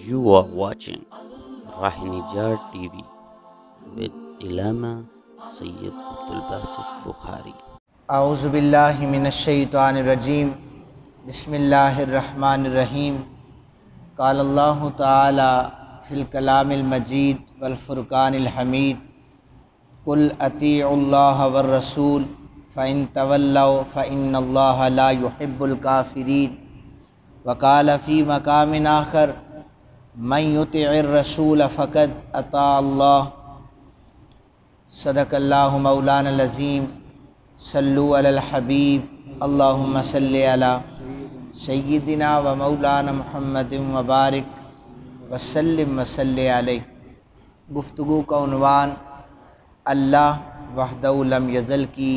You are watching Rahinijar TV with Ilama Sayyid Abdul Basit Bukhari. اعوذ باللہ من الشیطان الرجیم بسم اللہ الرحمن الرحیم قال اللہ تعالی فی الکلام المجید والفرقان الحمید قل اطیعوا اللہ والرسول فإن تولوا فإن اللہ لا يحب الکافرین وقال فی مقام آخر من یطع الرسول فقد اطاع اللہ صدق اللہ مولانا العظیم صلو علی الحبیب اللہم صلی علی سیدنا و مولانا محمد وبارک وسلم وصلی علیہ۔ گفتگو کا عنوان اللہ وحدہ لم یزل کی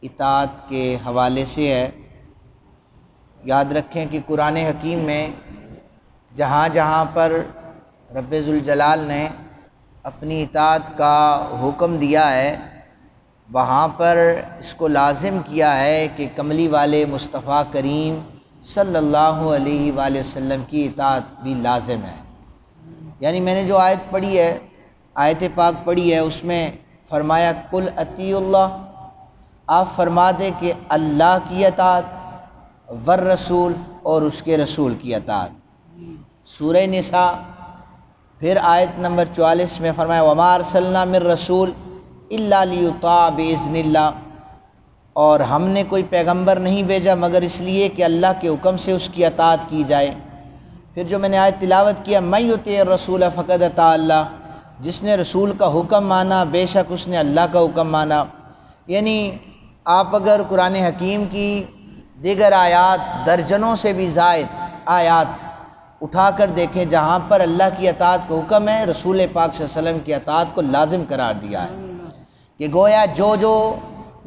اطاعت کے حوالے سے ہے۔ یاد رکھیں کہ قرآن حکیم میں جہاں جہاں پر رب ذوالجلال نے اپنی اطاعت کا حکم دیا ہے وہاں پر اس کو لازم کیا ہے کہ کملی والے مصطفیٰ کریم صلی اللہ علیہ وآلہ وسلم کی اطاعت بھی لازم ہے۔ یعنی میں نے جو آیت پڑھی ہے، آیت پاک پڑھی ہے، اس میں فرمایا قل اطیعوا اللہ، آپ فرما دیں کہ اللہ کی اطاعت والرسول اور اس کے رسول کی اطاعت۔ سورہ نساء پھر آیت نمبر 44 میں فرمایا وما ارسلنا من رسول الا لیطاع باذن اللہ، اور ہم نے کوئی پیغمبر نہیں بھیجا مگر اس لیے کہ اللہ کے حکم سے اس کی اطاعت کی جائے۔ پھر جو میں نے آیت تلاوت کیا من یطع الرسول فقد اطاع اللہ، جس نے رسول کا حکم مانا بے شک اس نے اللہ کا حکم مانا۔ یعنی آپ اگر قرآن حکیم کی دیگر آیات درجنوں سے بھی زائد آیات اٹھا کر دیکھیں جہاں پر اللہ کی اطاعت کا حکم ہے، رسول پاک صلی اللہ علیہ وسلم کی اطاعت کو لازم قرار دیا ہے کہ گویا جو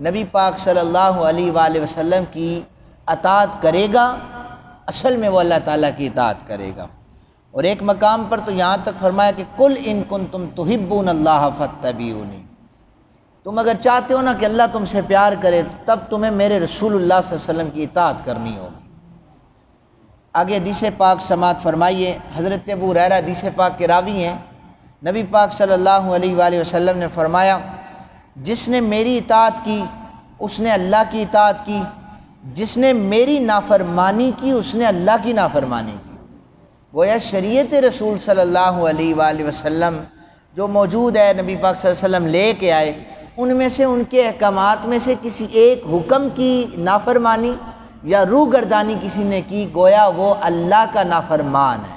نبی پاک صلی اللہ علیہ وآلہ وسلم کی اطاعت کرے گا اصل میں وہ اللہ تعالیٰ کی اطاعت کرے گا۔ اور ایک مقام پر تو یہاں تک فرمایا کہ قل ان کنتم تحبون اللہ فاتبعونی، تم اگر چاہتے ہو نا کہ اللہ تم سے پیار کرے تب تمہیں میرے رسول اللہ صلی اللہ علیہ وسلم کی اطاعت کرنی ہوگی۔ آگے حدیث پاک سماعت فرمائیے، حضرت ابو ہریرہ حدیث پاک کے راوی ہیں، نبی پاک صلی اللہ علیہ وآلہ وسلم نے فرمایا جس نے میری اطاعت کی اس نے اللہ کی اطاعت کی، جس نے میری نافرمانی کی اس نے اللہ کی نافرمانی کی۔ گویا شریعت رسول صلی اللہ علیہ وآلہ وسلم جو موجود ہے نبی پاک صلی اللہ علیہ وسلم لے کے آئے، ان میں سے ان کے احکامات میں سے کسی ایک حکم کی نافرمانی یا روح گردانی کسی نے کی گویا وہ اللہ کا نافرمان ہے۔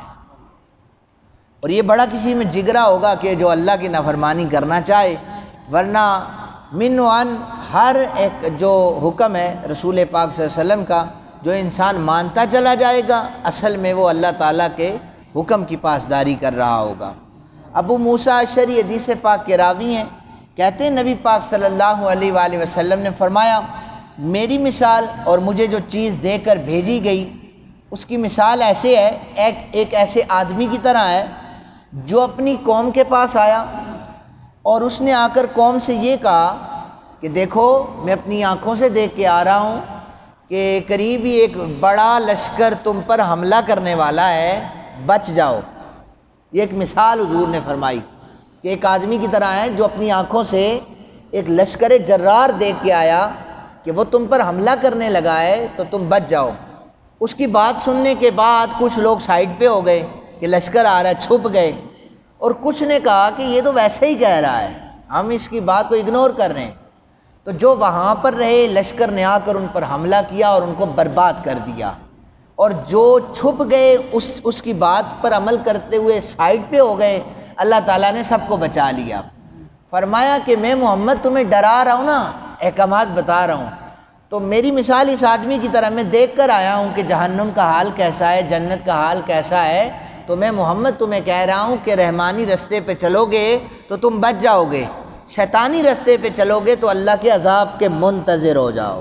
اور یہ بڑا کسی میں جگرا ہوگا کہ جو اللہ کی نافرمانی کرنا چاہے، ورنہ من و عن ہر ایک جو حکم ہے رسول پاک صلی اللہ علیہ وسلم کا جو انسان مانتا چلا جائے گا اصل میں وہ اللہ تعالیٰ کے حکم کی پاسداری کر رہا ہوگا۔ ابو موسیٰ اشعری حدیث پاک کے راوی ہیں، کہتے ہیں نبی پاک صلی اللہ علیہ وآلہ وسلم نے فرمایا میری مثال اور مجھے جو چیز دے کر بھیجی گئی اس کی مثال ایسے ہے، ایک ایسے آدمی کی طرح ہے جو اپنی قوم کے پاس آیا اور اس نے آ کر قوم سے یہ کہا کہ دیکھو میں اپنی آنکھوں سے دیکھ کے آ رہا ہوں کہ قریب ہی ایک بڑا لشکر تم پر حملہ کرنے والا ہے، بچ جاؤ۔ یہ ایک مثال حضور نے فرمائی کہ ایک آدمی کی طرح ہے جو اپنی آنکھوں سے ایک لشکر جرار دیکھ کے آیا کہ وہ تم پر حملہ کرنے لگا ہے تو تم بچ جاؤ۔ اس کی بات سننے کے بعد کچھ لوگ سائڈ پہ ہو گئے کہ لشکر آ رہا ہے، چھپ گئے، اور کچھ نے کہا کہ یہ تو ویسے ہی کہہ رہا ہے، ہم اس کی بات کو اگنور کر رہے ہیں۔ تو جو وہاں پر رہے لشکر نے آ کر ان پر حملہ کیا اور ان کو برباد کر دیا، اور جو چھپ گئے اس کی بات پر عمل کرتے ہوئے سائڈ پہ ہو گئے اللہ تعالیٰ نے سب کو بچا لیا۔ فرمایا کہ میں محمد تمہیں ڈرا رہا ہوں نا، احکامات بتا رہا ہوں، تو میری مثال اس آدمی کی طرح میں دیکھ کر آیا ہوں کہ جہنم کا حال کیسا ہے، جنت کا حال کیسا ہے، تو میں محمد تمہیں کہہ رہا ہوں کہ رحمانی رستے پہ چلو گے تو تم بچ جاؤ گے، شیطانی رستے پہ چلو گے تو اللہ کے عذاب کے منتظر ہو جاؤ۔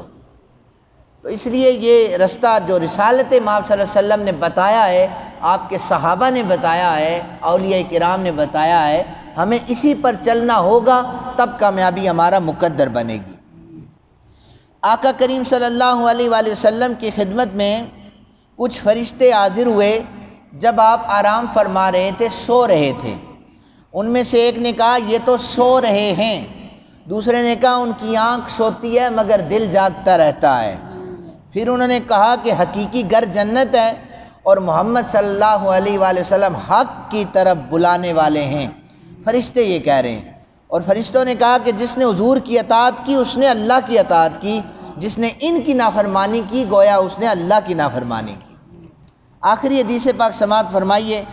تو اس لیے یہ رستہ جو رسالت مآب صلی اللہ علیہ وسلم نے بتایا ہے، آپ کے صحابہ نے بتایا ہے، اولیاء کرام نے بتایا ہے، ہمیں اسی پر چلنا ہوگا تب کامیابی ہمارا مقدر بنے گی۔ آقا کریم صلی اللہ علیہ وآلہ وسلم کی خدمت میں کچھ فرشتے حاضر ہوئے جب آپ آرام فرما رہے تھے، سو رہے تھے۔ ان میں سے ایک نے کہا یہ تو سو رہے ہیں، دوسرے نے کہا ان کی آنکھ سوتی ہے مگر دل جاگتا رہتا ہے۔ پھر انہوں نے کہا کہ حقیقی گھر جنت ہے اور محمد صلی اللہ علیہ وآلہ وسلم حق کی طرف بلانے والے ہیں۔ فرشتے یہ کہہ رہے ہیں، اور فرشتوں نے کہا کہ جس نے حضور کی اطاعت کی اس نے اللہ کی اطاعت کی، جس نے ان کی نافرمانی کی گویا اس نے اللہ کی نافرمانی کی۔ آخری حدیث پاک سماعت فرمائیے،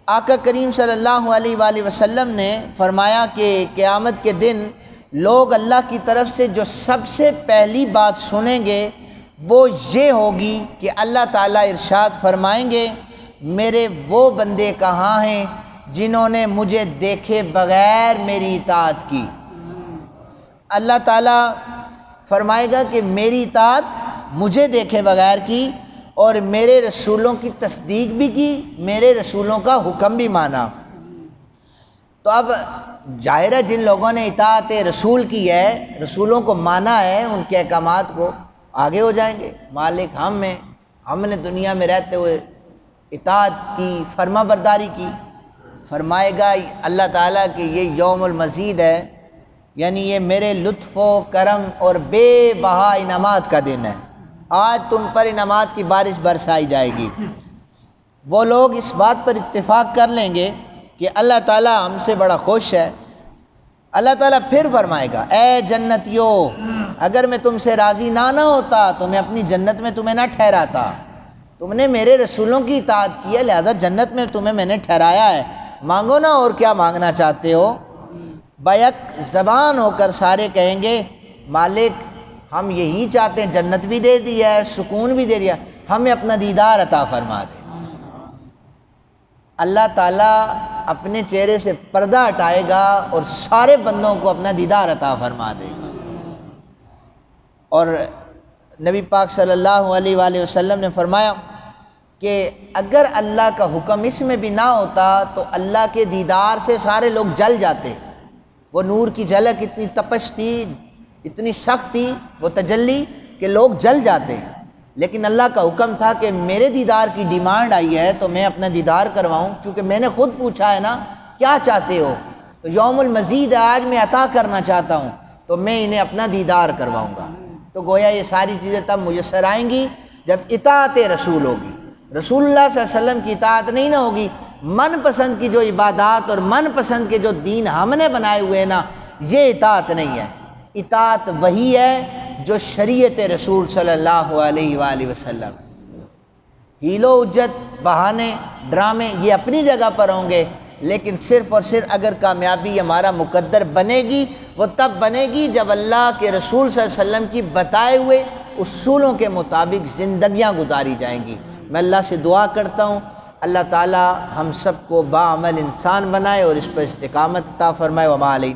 آقا کریم صلی اللہ علیہ وآلہ وسلم نے فرمایا کہ قیامت کے دن لوگ اللہ کی طرف سے جو سب سے پہلی بات سنیں گے وہ یہ ہوگی کہ اللہ تعالیٰ ارشاد فرمائیں گے میرے وہ بندے کہاں ہیں جنہوں نے مجھے دیکھے بغیر میری اطاعت کی۔ اللہ تعالیٰ فرمائے گا کہ میری اطاعت مجھے دیکھے بغیر کی اور میرے رسولوں کی تصدیق بھی کی، میرے رسولوں کا حکم بھی مانا۔ تو اب ظاہر ہے جن لوگوں نے اطاعت رسول کی ہے، رسولوں کو مانا ہے، ان کے احکامات کو آگے ہو جائیں گے۔ مالک ہم ہیں، ہم نے دنیا میں رہتے ہوئے اطاعت کی، فرما برداری کی۔ فرمائے گا اللہ تعالیٰ کہ یہ یوم المزید ہے، یعنی یہ میرے لطف و کرم اور بے بہا انعامات کا دن ہے، آج تم پر انعامات کی بارش برسائی جائے گی۔ وہ لوگ اس بات پر اتفاق کر لیں گے کہ اللہ تعالیٰ ہم سے بڑا خوش ہے۔ اللہ تعالیٰ پھر فرمائے گا اے جنتیو، اگر میں تم سے راضی نہ ہوتا تو میں اپنی جنت میں تمہیں نہ ٹھہراتا، تم نے میرے رسولوں کی اطاعت کی ہے لہذا جنت میں تمہیں میں نے ٹھہرایا ہے، مانگو نا اور کیا مانگنا چاہتے ہو۔ بیک زبان ہو کر سارے کہیں گے مالک ہم یہی چاہتے ہیں، جنت بھی دے دیا ہے، سکون بھی دے دیا، ہمیں اپنا دیدار عطا فرما دے۔ اللہ تعالیٰ اپنے چہرے سے پردہ ہٹائے گا اور سارے بندوں کو اپنا دیدار عطا فرما دے گا۔ اور نبی پاک صلی اللہ علیہ وآلہ وسلم نے فرمایا کہ اگر اللہ کا حکم اس میں بھی نہ ہوتا تو اللہ کے دیدار سے سارے لوگ جل جاتے۔ وہ نور کی جھلک اتنی تپش تھی، اتنی سخت تھی وہ تجلی کہ لوگ جل جاتے، لیکن اللہ کا حکم تھا کہ میرے دیدار کی ڈیمانڈ آئی ہے تو میں اپنا دیدار کرواؤں، چونکہ میں نے خود پوچھا ہے نا کیا چاہتے ہو، تو یوم المزید آج میں عطا کرنا چاہتا ہوں تو میں انہیں اپنا دیدار کرواؤں گا۔ تو گویا یہ ساری چیزیں تب میسر آئیں گی جب اطاعت رسول ہوگی، رسول اللہ صلی اللہ علیہ وسلم کی اطاعت نہیں نہ ہوگی، من پسند کی جو عبادات اور من پسند کے جو دین ہم نے بنائے ہوئے نا یہ اطاعت نہیں ہے۔ اطاعت وہی ہے جو شریعت رسول صلی اللہ علیہ وآلہ وسلم۔ ہیل و حجت، بہانے، ڈرامے یہ اپنی جگہ پر ہوں گے، لیکن صرف اور صرف اگر کامیابی ہمارا مقدر بنے گی وہ تب بنے گی جب اللہ کے رسول صلی اللہ علیہ وسلم کی بتائے ہوئے اصولوں کے مطابق زندگیاں گزاری جائیں گی۔ میں اللہ سے دعا کرتا ہوں اللہ تعالی ہم سب کو باعمل انسان بنائے اور اس پر استقامت عطا فرمائے۔ وما علینا